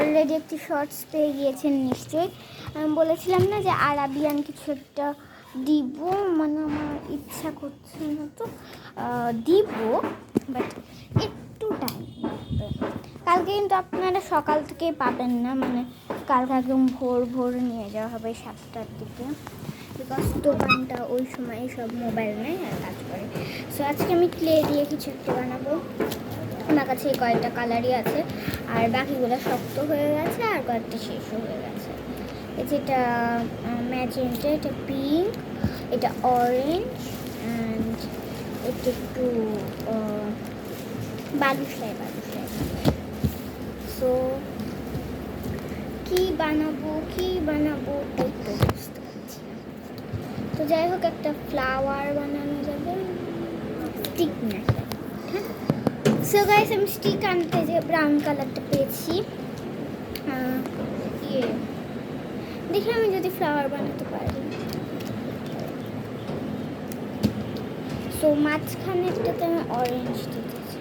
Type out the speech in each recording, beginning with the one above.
Already একটি shorts পেয়ে গিয়েছেন নিশ্চয়ই। আমি বলেছিলাম না যে আরাবিয়ান কিছু একটা দিব, মানে আমার ইচ্ছা করছে না তো দিব, বাট একটু টাইম লাগবে। কালকে কিন্তু আপনারা সকাল থেকেই পাবেন না, মানে কালকে একদম ভোর ভোর নিয়ে যাওয়া হবে 7টার দিকে, বিকজ দোকানটা ওই সময় সব মোবাইল নেয় আর কাজ করে। সো আজকে আমি ক্লে দিয়ে কিছু একটা বানাবো। আমার কাছে এই কয়েকটা কালারই আছে, আর বাকিগুলো শক্ত হয়ে গেছে আর কয়েকটা শেষও হয়ে গেছে। যেটা ম্যাজেন্টা, এটা পিঙ্ক, এটা অরেঞ্জ, অ্যান্ড এটা একটু বালুশাই। সো কি বানাবো তাই তো বুঝতে পারছি না। তো যাই হোক, একটা ফ্লাওয়ার বানানো যাবে, স্টিক না। হ্যাঁ, সো গাইস, আমি স্টিক আনতে যে ব্রাউন কালারটা পেয়েছি, দেখি আমি যদি ফ্লাওয়ার বানাতে পারি। সো মাঝখানেরটাতে আমি অরেঞ্জ দিতেছি।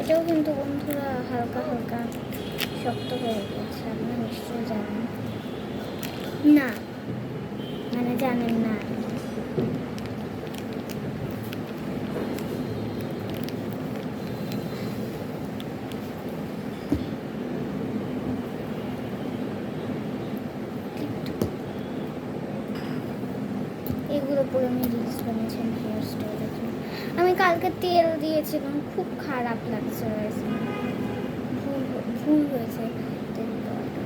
এটাও কিন্তু বন্ধুরা হালকা হালকা শক্ত হয়ে গেছে, আপনারা নিশ্চয়ই জানেন না, মানে জানেন না। এগুলো পুরো আমি রিলস বানিয়েছিলাম হেয়ার স্টাইলের জন্য। আমি কালকে তেল দিয়েছিলাম, খুব খারাপ লাগছে, ভুল হয়েছে তেল দেওয়াটা।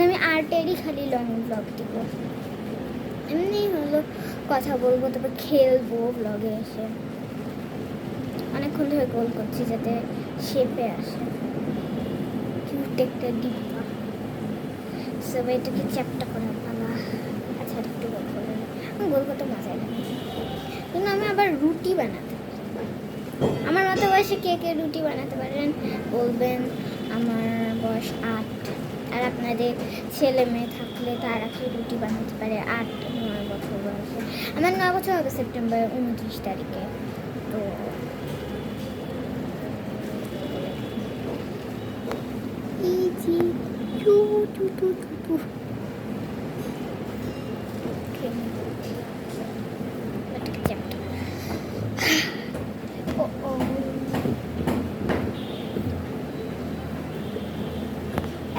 আমি আর্টেরই খালি লং ব্লগ দিব, এমনি হলো কথা বলবো, তারপর খেলবো ব্লগে এসে। অনেকক্ষণ ধরে গোল করছি যাতে শেপে আসে, কিউট একটা ডিব্বা। সবাই এটাকে চ্যাপটা করা পালা। আচ্ছা, একটু গোল করে আমি গোল করতে মজাই লাগে, কিন্তু আমি আবার রুটি বানাতে পারি। আমার মতো বয়সে কে কে রুটি বানাতে পারেন বলবেন। আমার বয়স 8, আর আপনাদের ছেলে মেয়ে থাকলে তারা কি রুটি বানাতে পারে 8-9 বছর বয়সে? আমার 9 বছর হবে সেপ্টেম্বর 29 তারিখে। তো easy to to to to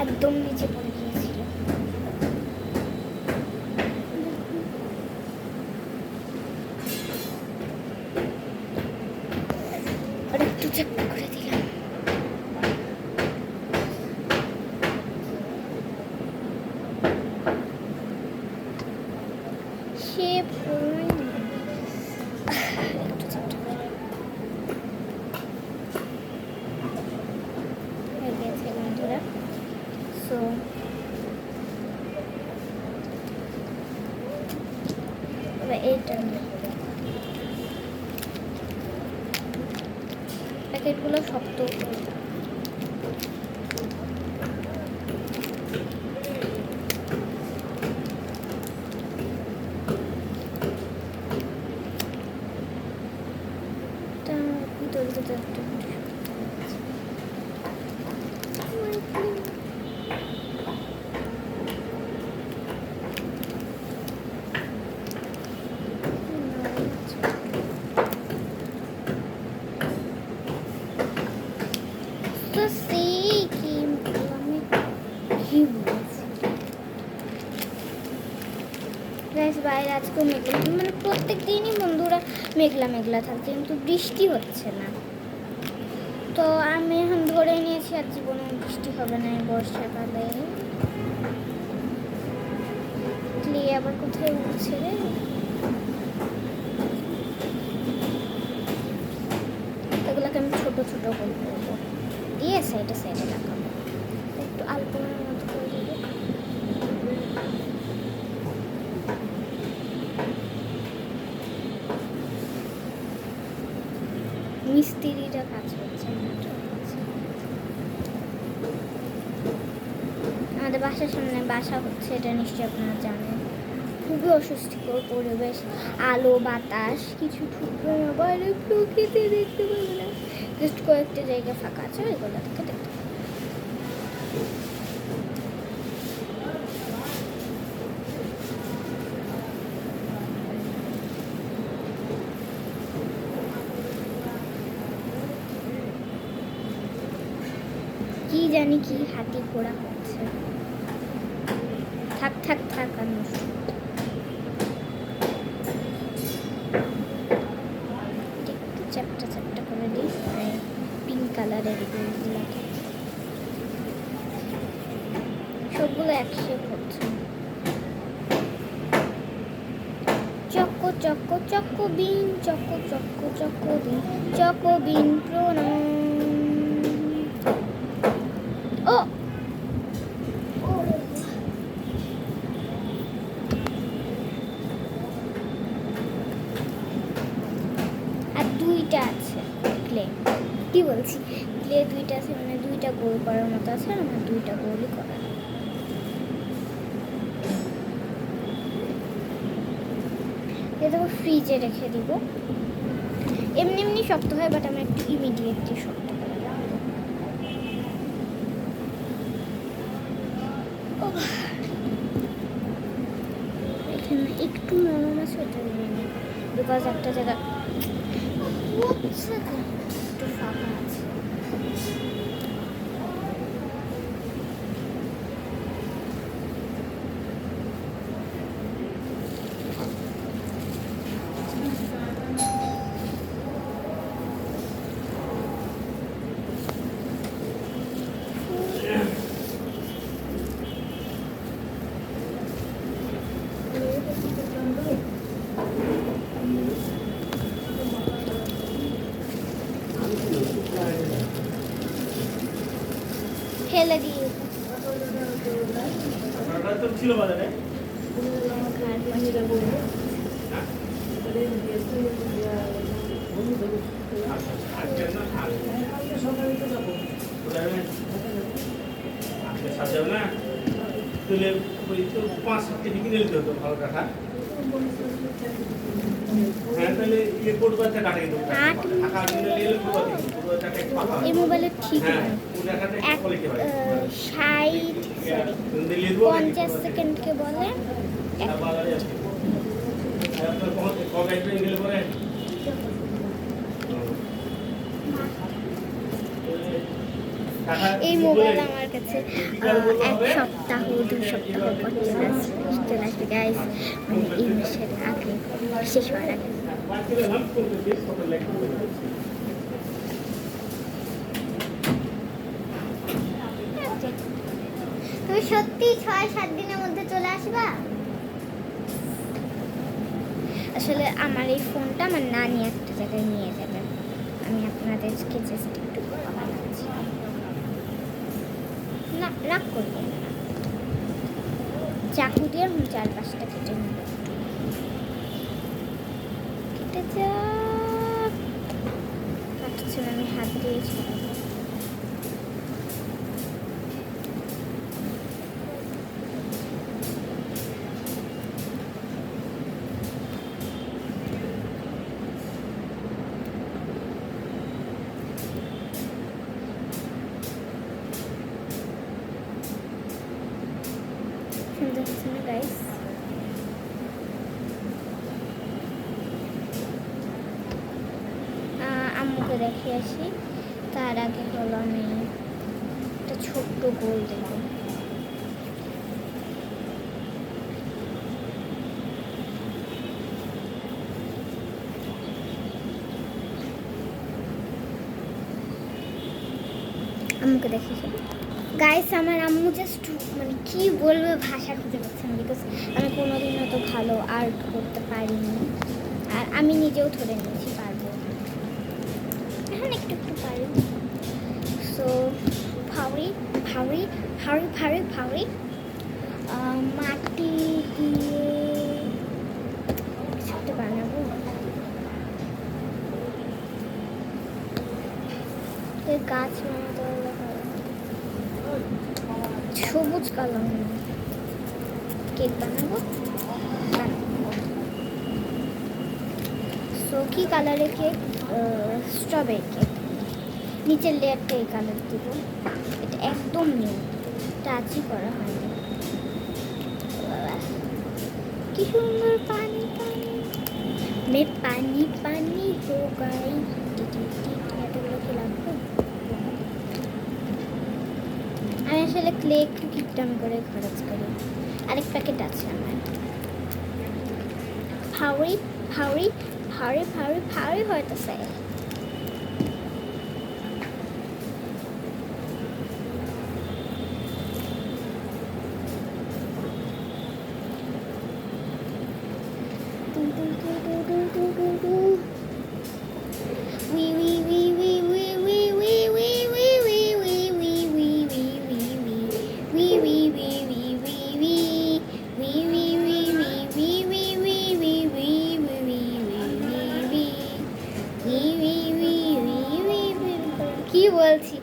একদম নিচে পড়ে গিয়েছিল। আর একটু চ্যাপটা করে দিলাম। শেপ একটু চ্যাপটা করে হয়ে গেছে বন্ধুরা। সো এবার এইটা প্যাকেটগুলো শক্ত ভিতরে বাইরে আজকে মেঘলা, মানে প্রত্যেক দিনই বন্ধুরা মেঘলা মেঘলা থাকছে, কিন্তু বৃষ্টি হচ্ছে না। তো আমি এখন ধরে নিয়েছি আর জীবনে বৃষ্টি হবে না এই বর্ষাকালে। ক্লে আবার কোথায় উঠছে রে? এগুলোকে আমি ছোট ছোট করে করবো, দিয়ে সাইডে সাইডে লাগাবো, একটু আলপনার মতো করে দেবো। মিস্ত্রিরা কাজ করছে আমাদের বাসার সামনে, বাসা হচ্ছে এটা নিশ্চয়ই আপনারা জানেন। খুবই অস্বস্তিকর পরিবেশ, আলো বাতাস কিছু ঢুকবে না, বাইরে প্রকৃতি দেখতে পাবে না। জাস্ট কয়েকটা জায়গা ফাঁকা আছে, ওইগুলো থেকে দেখতে পাবে। কি জানি কি হাতি ঘোড়া হচ্ছে, থাক থাক থাক। আমি একটু চ্যাপটা চ্যাপটা করে দিই, পিঙ্ক কালারের এগুলোকে সবগুলো একসাথে হচ্ছে। চক্কো চক্কো চক্কো বিন, চক্কো চক্কো চক্কো বিন, চক্কো বিন প্রণাম। ও আর দুইটা আছে ক্লে, কি বলছি, ক্লে দুইটা আছে, মানে দুইটা গোল করার মতো আছে, আর আমার দুইটা গোলই করার। এটা ফ্রিজে রেখে দিব, এমনি এমনি শক্ত হয়, বাট আমার একটু ইমিডিয়েটলি শক্ত করে রাখবো। এখানে একটু নরম আছে, ওটা নিয়ে নিই, বিকজ একটা জায়গা একটু ফাঁকা আছে। ফেলে দিয়ে ছিল বাজারে না, তুলে ওই তো 5-7 কেজি কিনে নিতে হতো ভালো কাঠা। হ্যাঁ, তাহলে ইয়ে কোটবাচ্চা কাটে কিন্তু ঢাকা কিনে নিলে কোটবাচ্চা কাটে পাকা। এই মোবাইলে ঠিক না, 50 সেকেন্ডকে বলে এই মোবাইল আমার কাছে 1 সপ্তাহ 2 সপ্তাহ পর চলে আসবে গাইস, মানে এই মাসের আগে, শেষ হওয়ার আগে। তুমি সত্যি 6-7 দিনের মধ্যে চলে আসবা? আসলে আমার এই ফোনটা আমার নানি একটা জায়গায় নিয়ে যাবে, আমি আপনাদেরকে জাস্ট একটু বানাচ্ছি, না রাগ করবেন না, চাকু দিয়ে আমি 4-5টা কেটে নেব। কেটে যা কাটছে না, আমি হাত দিয়ে ছাড়াবো। সুন্দর হচ্ছে না গাইস? আম্মুকে দেখে আসি, তার আগে হলো আমি একটা ছোট্ট গোল দেব। আম্মুকে দেখে আসি। গাইস আমার আম্মু জাস্ট মানে কি বলবে ভাষা খুঁজে পাচ্ছে না, বিকজ আমি কোনোদিন অত ভালো আর্ট করতে পারিনি, আর আমি নিজেও ধরে নিয়েছি পারবো, এখন একটু একটু পারি। সো ফাউরি ফাউরি ফাউরি ফাউরি ফাউরি মাটি দিয়ে কিছু বানাবো। গাছ বানাতে হলে সবুজ কালার কেক বানাবো। সো কি কালারের কেক? Strawberry cake. নিচের লেয়ারটা এই কালার দিব, এটা একদম নিউ, টাচই করা হয়নি। কি সুন্দর পানি পানি মে পানি পানি হো গাই। এতগুলো কি লাগবে? আমি আসলে ক্লে একটু কিপটাম করে খরচ করি। আরেক প্যাকেট আছে আমার। ফাউরি ফাউরি ফাউরি ফাউরি ফাউরি হইতেছে। কি বলছি?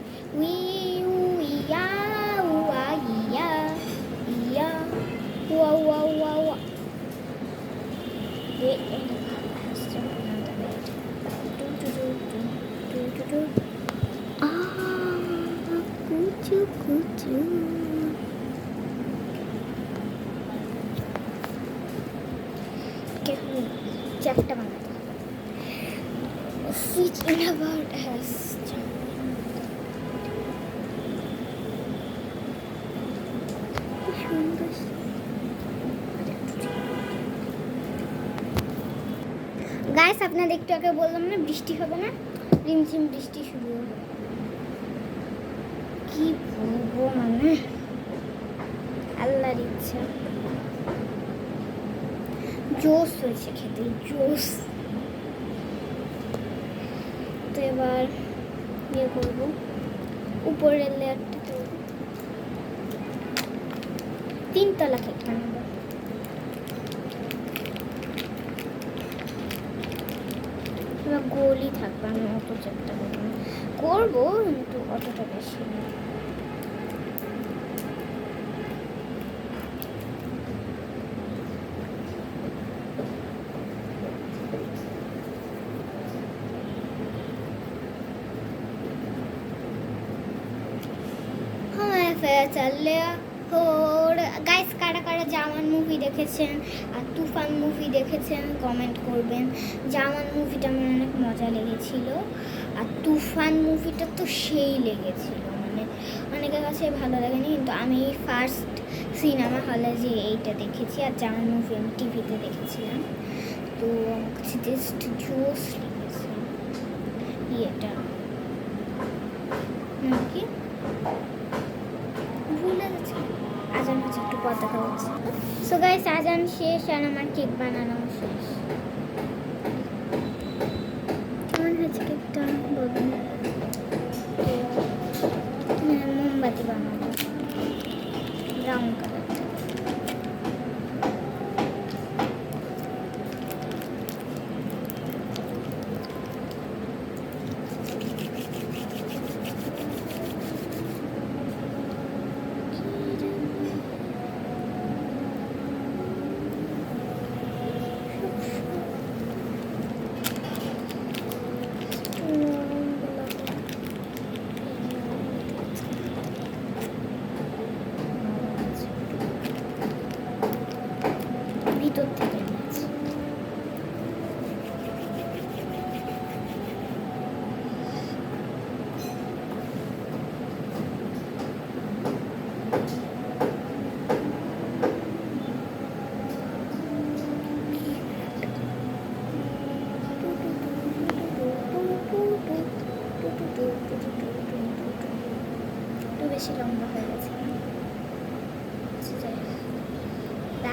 চ্যাপ্টার বানাতে হবে। Switch in about has guys আপনাদের একটু আগে বললাম না বৃষ্টি হবে না, রিমঝিম বৃষ্টি শুরু হবে। কি বলবো মানে আল্লাহর ইচ্ছা, জোস হয়েছে খেতে, জোস। তো এবার ইয়ে করবো, উপরের লেয়ারটা করবো, 3 তলা কেক বানাবো। এবার গোলই থাকবে, আমি অত চেষ্টা করবো কিন্তু অতটা বেশি না। চলে গাইস, কারা কারা জামান মুভি দেখেছেন আর তুফান মুভি দেখেছেন কমেন্ট করবেন। জামান মুভিটা আমার অনেক মজা লেগেছিল, আর তুফান মুভিটা তো সেই লেগেছিল, মানে অনেকের কাছে ভালো লাগেনি, কিন্তু আমি ফার্স্ট সিনেমা হলে যে এইটা দেখেছি, আর জামান মুভি আমি টিভিতে দেখেছিলাম। তো আমার কাছে জাস্ট জোস লেগেছে ইয়েটা কি আজান হচ্ছে, একটু পর দেখা হচ্ছে। সো গাইস আজান শেষ আর আমার কেক বানানো শেষ। কেমন হয়েছে কেকটা বলুন? মোমবাতি বানাবো ব্রাউন কালার।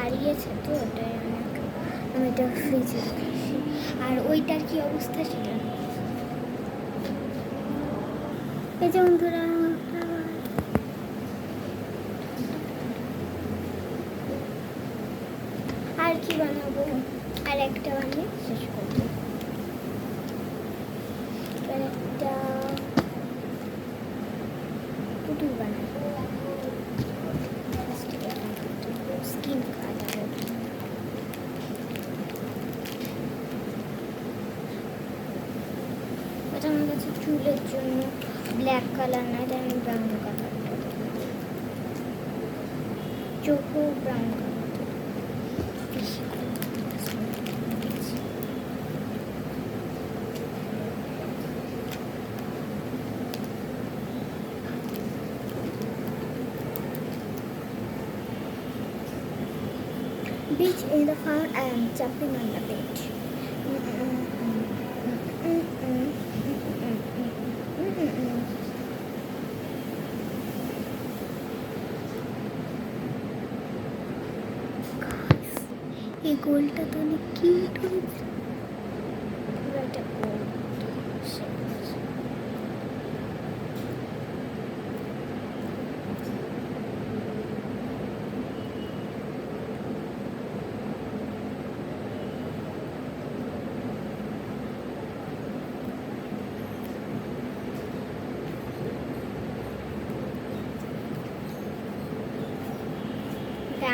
হারিয়েছে তো ওটাই আমি এটা ফ্রিজে রেখেছি। আর ওইটার কি অবস্থা সেটা এই যে বন্ধুরা আর কি বানাবো, আর একটা বানিয়ে শেষ করবো। আর একটা পুতুল বানাবো, স্কিন কাটাবো। এটা আমার কাছে চুলের জন্য ব্ল্যাক কালার না, এটা আমি ব্রাউন কালার, চোখও brown colour. Beach in the farm, I am jumping on the beach. এই গোলটা তো অনেক কিউট হয়েছে। একটা গোল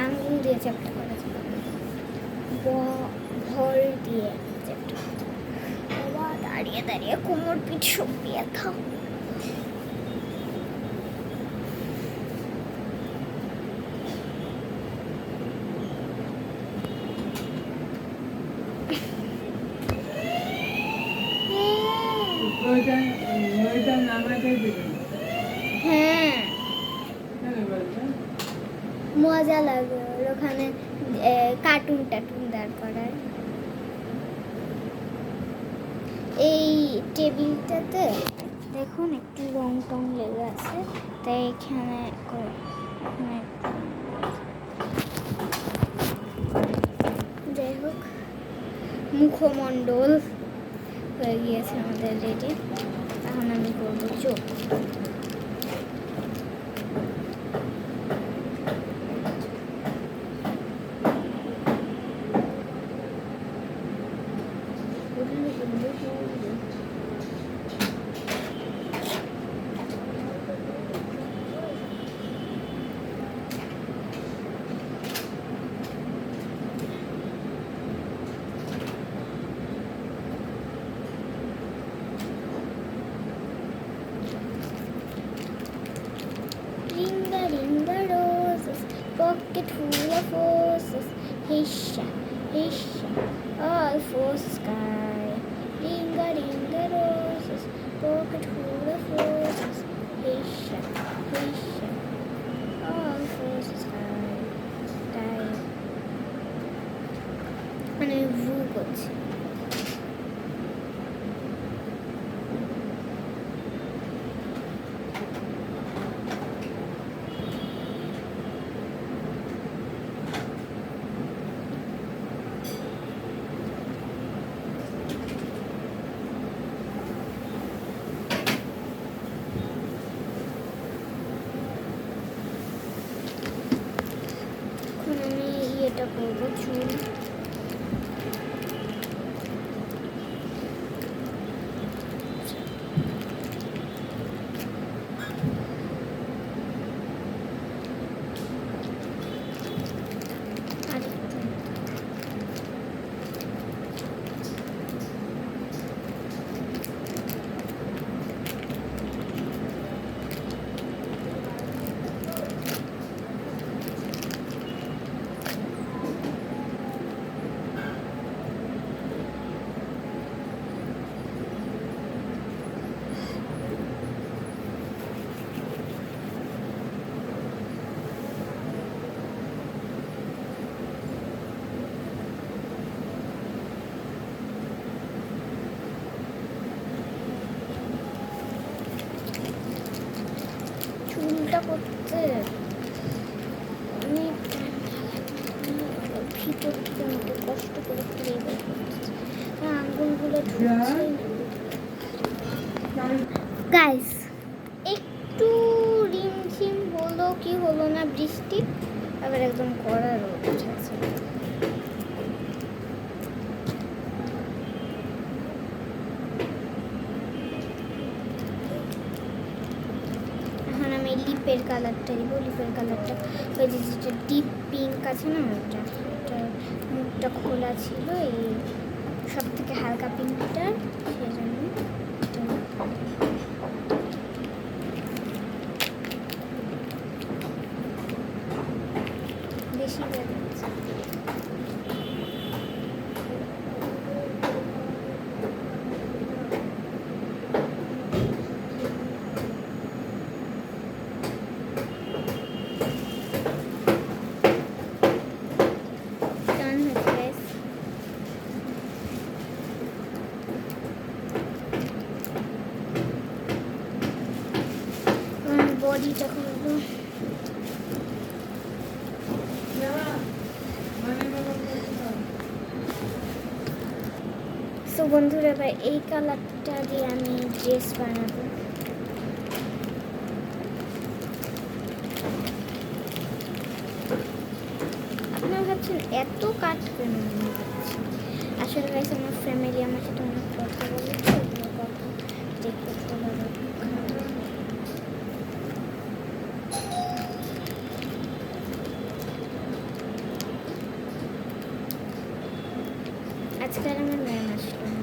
আঙুল দিয়ে চ্যাপ্টা করা যাবে, ভর দিয়ে চ্যাপ্টা করা যাবে। বাবা দাঁড়িয়ে দাঁড়িয়ে কোমর পিঠ সব ব্যথা। হ্যাঁ মজা লাগে ওখানে কার্টুন টাটুন দাঁড় করার। এই টেবিলটাতে দেখুন একটু রং টং লেগে আছে, তাই এখানে যাই হোক মুখমণ্ডল হয়ে গিয়েছে আমাদের রেডি। এখন আমি করবো চোখ। Pocket full of roses, hisha, hisha, all for sky. Ringa, ringa, roses, pocket full of roses, hisha, hisha, all for sky. তাই মানে ভু করছে। এটা করবো চুল। কালারগুলো ঢুকছে। গাইস, একটু রিমঝিম হলো কি হলো না বৃষ্টি, আবার একদম কড়া রোদ উঠেছে। এখন আমি লিপের কালারটা দিব। লিপের কালারটা ওই যে যেটা ডিপ পিঙ্ক আছে না, ওটা মুখটা খোলা ছিল, এই সব থেকে হালকা পিঙ্কটার, সেই জন্য বেশি বেরোচ্ছে। বডিটা করবো। সো বন্ধুরা, এবার এই কালারটা দিয়ে আমি ড্রেস বানাবো। আপনারা ভাবছেন এত কাজ কেন পাচ্ছি? আসলে গাইস, আমার ফ্যামিলি আমার সাথে অনেক কথা বলেছে, ওগুলো কথা দেখতে ভালো লাগে। আজকাল আমার ম্যাম আসলো না।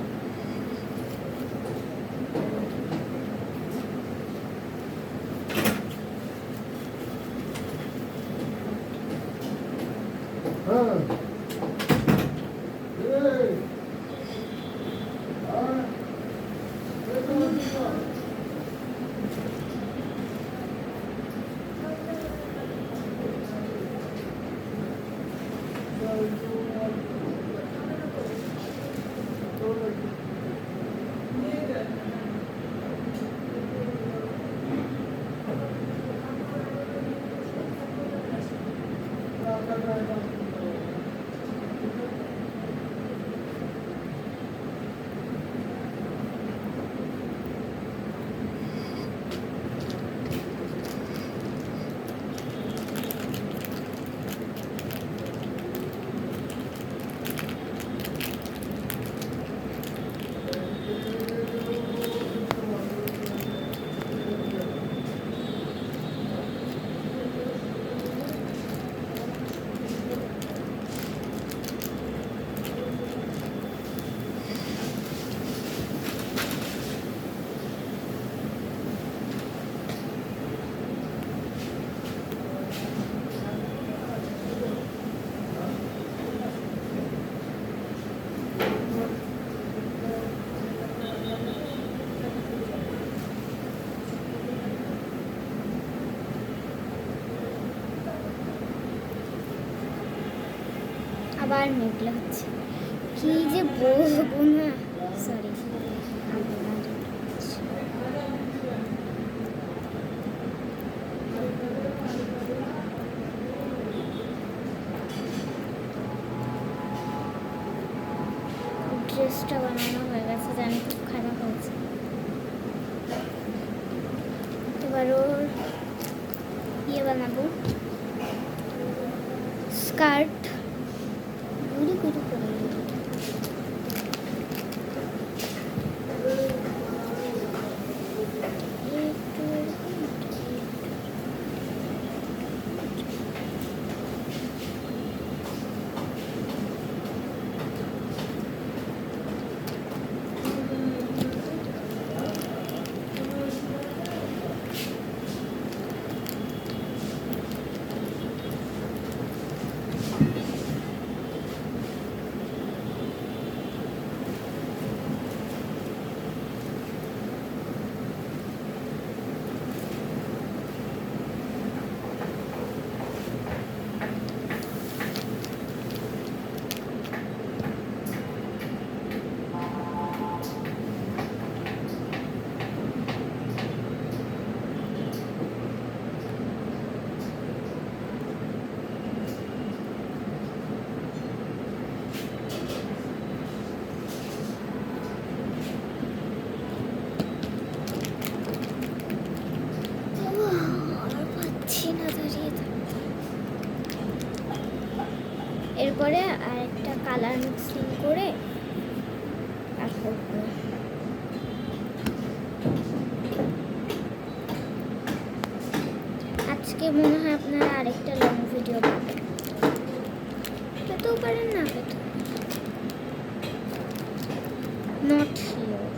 আবার মেঘলা হচ্ছে, কি যে বলবো না। সরি, ড্রেসটা বানানো হয়ে গেছে, জানি খুব খারাপ হয়েছে। এবার ওর ইয়ে বানাবো, স্কার্ট গুড়ি গুড়ি করে। এরপরে আরেকটা কালার মিক্সিং করে আজকে মনে হয় আপনারা আরেকটা লং ভিডিও পাবেন, পেতেও পারেন না পেতে, নট শিওর।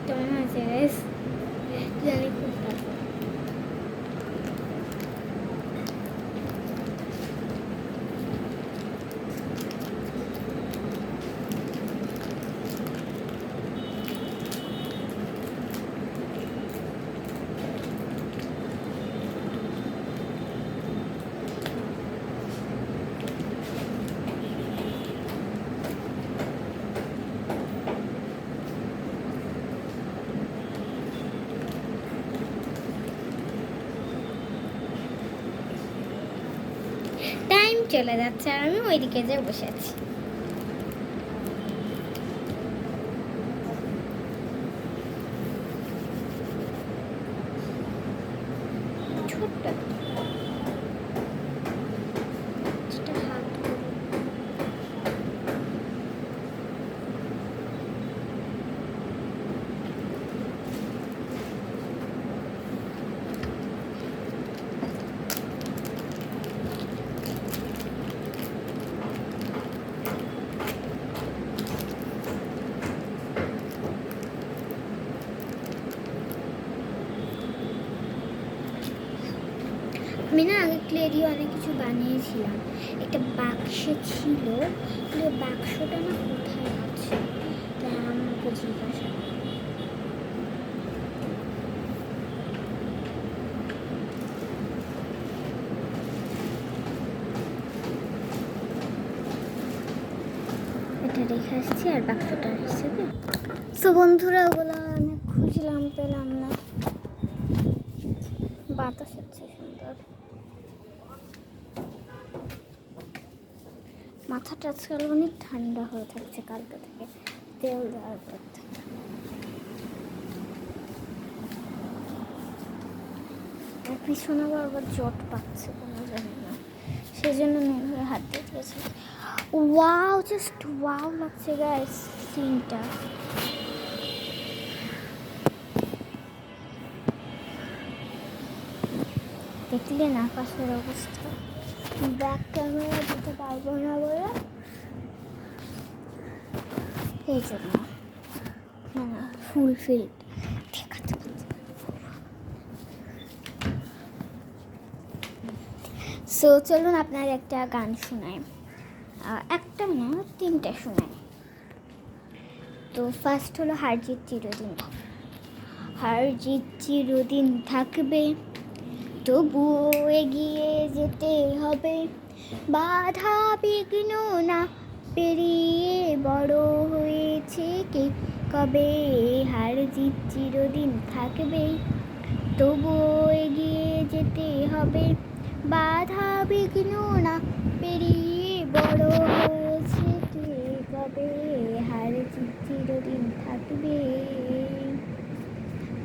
কেমন হয়েছে গাইস জানি খুব ভালো। টাইম চলে যাচ্ছে আর আমি ওইদিকে যে বসে আছি। ছোট্ট হাত আমি না আগে ক্লে দিয়ে অনেক কিছু বানিয়েছিলাম, একটা বাক্সে ছিল, ক্লে বাক্সটা না কোথায় আছে তাই আমাকে জিজ্ঞাসা করে। এটা রেখে আসছি আর বাক্সটা হিসেবে। তো বন্ধুরা ওগুলো অনেক খুঁজলাম, পেলাম না। বাতাস হচ্ছে সুন্দর, মাথাটা আজকাল অনেক ঠান্ডা হয়ে থাকছে কালকে থেকে তেল দেওয়ার পর থেকে। আর পিছনে আবার জট পাচ্ছে কোনো জানি না, সেই জন্য নুনের হাত দিয়ে দিয়েছি। ওয়াও, জাস্ট ওয়াও লাগছে গাইস সিনটা। দেখলেন আকাশের অবস্থা, ব্যাক ক্যামেরা দিতে পারবো না বলে এই জন্য ফুলফিল। ঠিক আছে, সো চলুন আপনার একটা গান শোনাই, একটা না তিনটা শোনাই। তো ফার্স্ট হলো হার জিত চিরদিন, হার জিত চিরদিন থাকবে, তবুও এগিয়ে যেতে হবে, বাধা বিঘ্ন না পেরিয়ে বড় হয়েছে কে কবে, হার জিত চিরদিন থাকবে, তবুও এগিয়ে যেতে হবে, বাধা বিঘ্ন না পেরিয়ে বড় হয়েছে কে কবে, হার জিত চিরদিন থাকবে।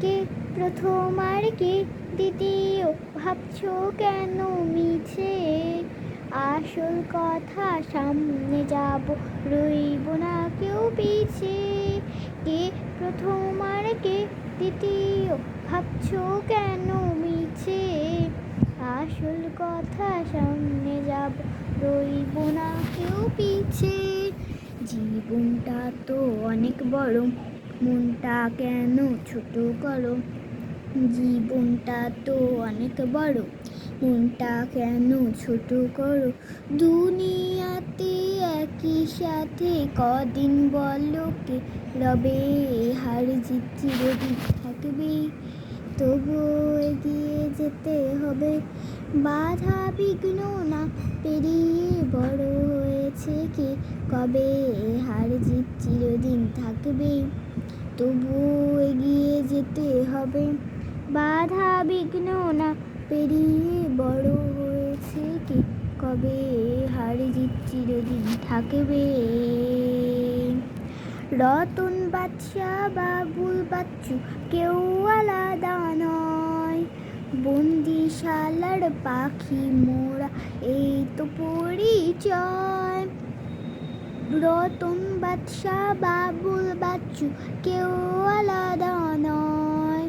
কে প্রথম আর কে দ্বিতীয় ভাবছো কেন মিছে, আসল কথা সামনে যাব, রইব না কেউ পিছে। কে প্রথম আর কে দ্বিতীয় ভাবছো কেন মিছে, আসল কথা সামনে যাব, রইব না কেউ পিছে। জীবনটা তো অনেক বড়, মনটা কেন ছোট করো, জীবনটা তো অনেক বড়, মনটা কেন ছোট করো, দুনিয়াতে একই সাথে কদিন বলো কে রবে, হার জিত চিরদিন থাকবে, তবুও এগিয়ে যেতে হবে, বাধা বিঘ্ন না পেরিয়ে বড় হয়েছে কে, কবে হার জিত চিরদিন থাকবে, তবুও এগিয়ে যেতে হবে, বাধা বিঘ্ন না পেরিয়ে বড় হয়েছে কে, কবে হার জিত চিরদিন থাকবে। রতন বাদশা বাবুল বাচ্চু কেউ আলাদা নয়, বন্দিশালার পাখি মোরা এই তো পরিচয়, রতন বাদশা বাবুল বাচ্চু কেউ আলাদা নয়,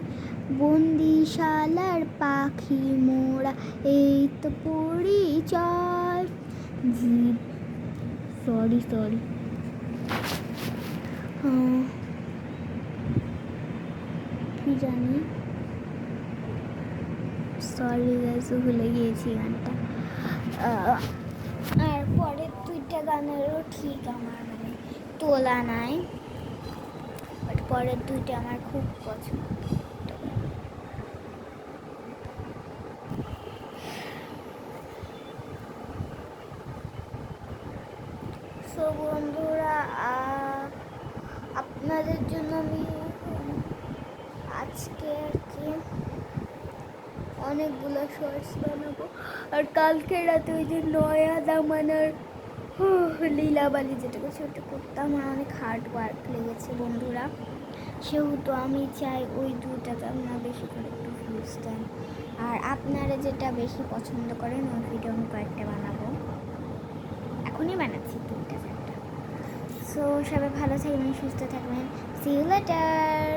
বন্দিশালার পাখি মোরা এই তো পরিচয়। সরি কি জানি, সরি গাইস, ভুলে গিয়েছি গানটা। আর পরের দুইটা গানেরও ঠিক আমার মানে তোলা নাই, বাট পরের দুইটা আমার খুব পছন্দ। সো বন্ধুরা, আপনাদের জন্য আমি আজকে আর কি অনেকগুলো শর্টস বানাবো, আর কালকে রাতে ওই যে নয়া দামানার লীলাবালি যেটাকে ছোটো করতাম, আমার অনেক হার্ড ওয়ার্ক লেগেছে বন্ধুরা, সেহেতু আমি চাই ওই দুটাতে আপনারা বেশি করে একটু ভিউজ দেন, আর আপনারা যেটা বেশি পছন্দ করেন ওই ভিডিও আমি কয়েকটা বানাবো, এখনই বানাচ্ছি 3-4টা। সো সবাই ভালো থাকবেন, সুস্থ থাকবেন, সি ইউ লেটার।